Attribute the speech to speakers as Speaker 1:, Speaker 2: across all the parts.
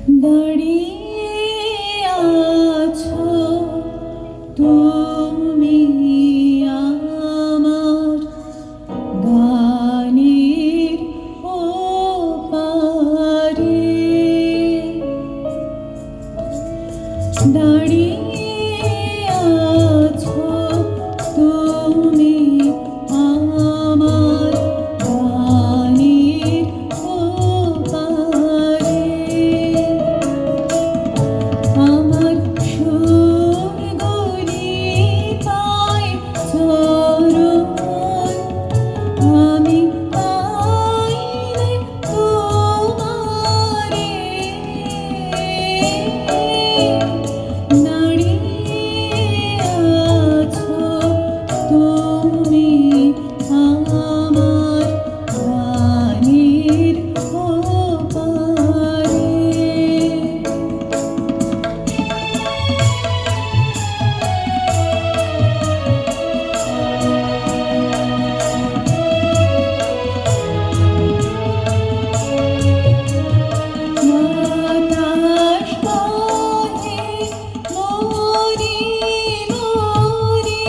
Speaker 1: দাঁড়িয়ে আছো তুমি আমার গানের ওপারে, দাঁড়িয়ে আছো তুমি আমার গানের ওপারে, আমার সুরগুলি পায় চরণ, আমি পাইলে তোমারে, দাঁড়িয়ে আছো তুমি আমার গানের ওপারে। বাতাস বহে মরি মরি,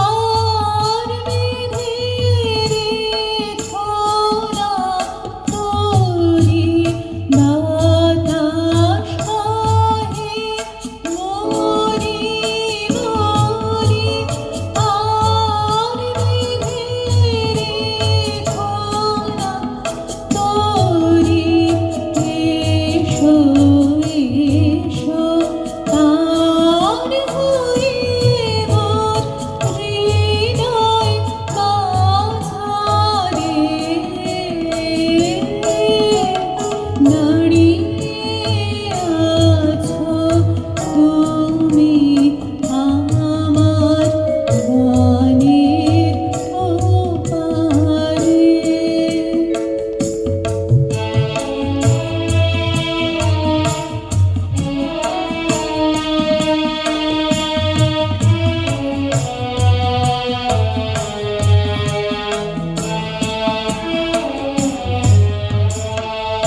Speaker 1: আর বেঁধে রেখো না তরি। বাতাস বহে মরি মরি, আর বেঁধে রেখো না তরি। এসো এসো তার হয়ে মোর হৃদয় কাছারে, দাঁড়িয়ে আছো তুমি আমার গানের ওপারে।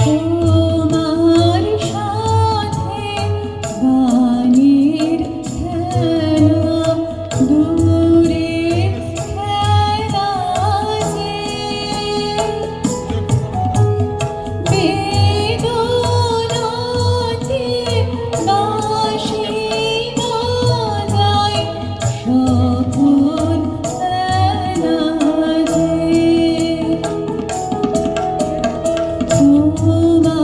Speaker 1: তোমার সাথে গানের খেলা, দূরে খেলা যে, বেদনাতে বাঁশি বাজায় সকল খেলা যে, তোমার